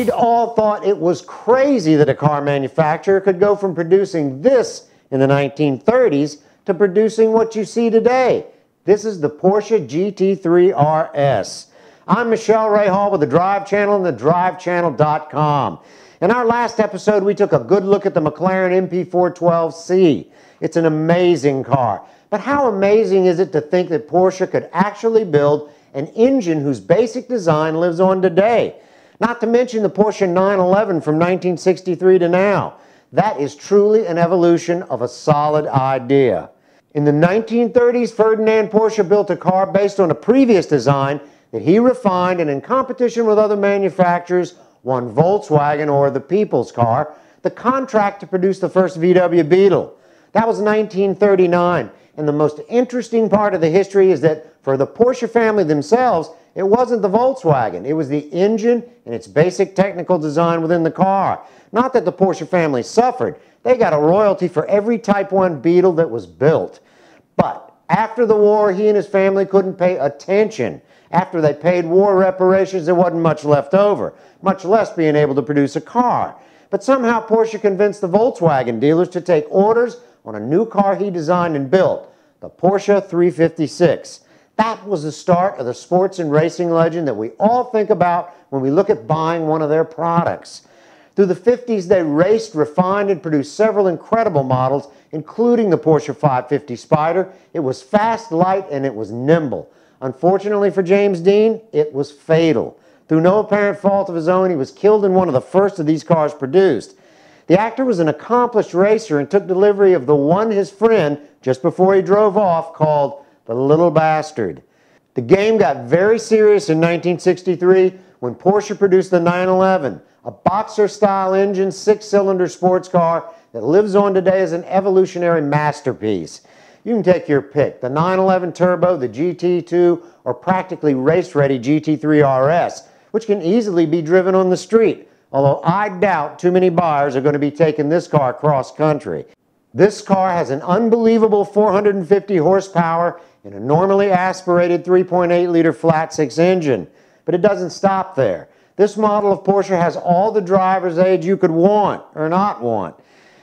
We'd all thought it was crazy that a car manufacturer could go from producing this in the 1930s to producing what you see today. This is the Porsche GT3 RS. I'm Michelle Ray Hall with the Drive Channel and thedrivechannel.com. In our last episode, we took a good look at the McLaren MP412C. It's an amazing car. But how amazing is it to think that Porsche could actually build an engine whose basic design lives on today? Not to mention the Porsche 911 from 1963 to now. That is truly an evolution of a solid idea. In the 1930s, Ferdinand Porsche built a car based on a previous design that he refined and in competition with other manufacturers won Volkswagen, or the People's Car, the contract to produce the first VW Beetle. That was 1939, and the most interesting part of the history is that for the Porsche family themselves, it wasn't the Volkswagen, it was the engine and its basic technical design within the car. Not that the Porsche family suffered, they got a royalty for every Type 1 Beetle that was built. But after the war, he and his family couldn't pay attention. After they paid war reparations, there wasn't much left over, much less being able to produce a car. But somehow Porsche convinced the Volkswagen dealers to take orders on a new car he designed and built, the Porsche 356. That was the start of the sports and racing legend that we all think about when we look at buying one of their products. Through the 50s, they raced, refined, and produced several incredible models, including the Porsche 550 Spyder. It was fast, light, and it was nimble. Unfortunately for James Dean, it was fatal. Through no apparent fault of his own, he was killed in one of the first of these cars produced. The actor was an accomplished racer and took delivery of the one his friend, just before he drove off, called the Little Bastard. The game got very serious in 1963 when Porsche produced the 911, a boxer-style engine, 6-cylinder sports car that lives on today as an evolutionary masterpiece. You can take your pick, the 911 Turbo, the GT2, or practically race-ready GT3 RS, which can easily be driven on the street, although I doubt too many buyers are going to be taking this car cross-country. This car has an unbelievable 450 horsepower and a normally aspirated 3.8-liter flat-six engine. But it doesn't stop there. This model of Porsche has all the driver's aids you could want or not want.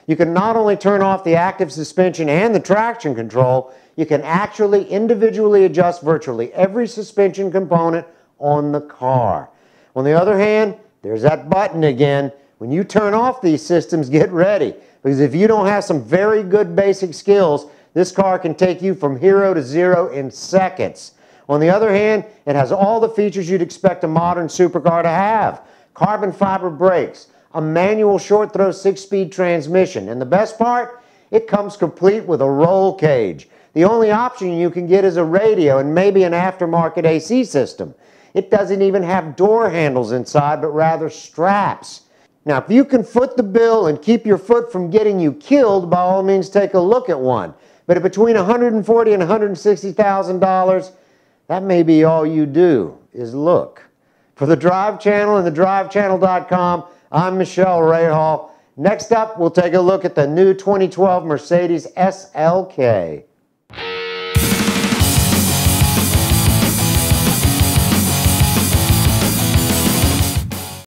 You can not only turn off the active suspension and the traction control, you can actually individually adjust virtually every suspension component on the car. On the other hand, there's that button again. When you turn off these systems, get ready. Because if you don't have some very good basic skills, this car can take you from hero to zero in seconds. On the other hand, it has all the features you'd expect a modern supercar to have. Carbon fiber brakes, a manual short-throw 6-speed transmission, and the best part, it comes complete with a roll cage. The only option you can get is a radio and maybe an aftermarket AC system. It doesn't even have door handles inside, but rather straps. Now, if you can foot the bill and keep your foot from getting you killed, by all means take a look at one. But at between $140,000 and $160,000, that may be all you do, is look. For the Drive Channel and thedrivechannel.com, I'm Michelle Ray Hall. Next up, we'll take a look at the new 2012 Mercedes SLK.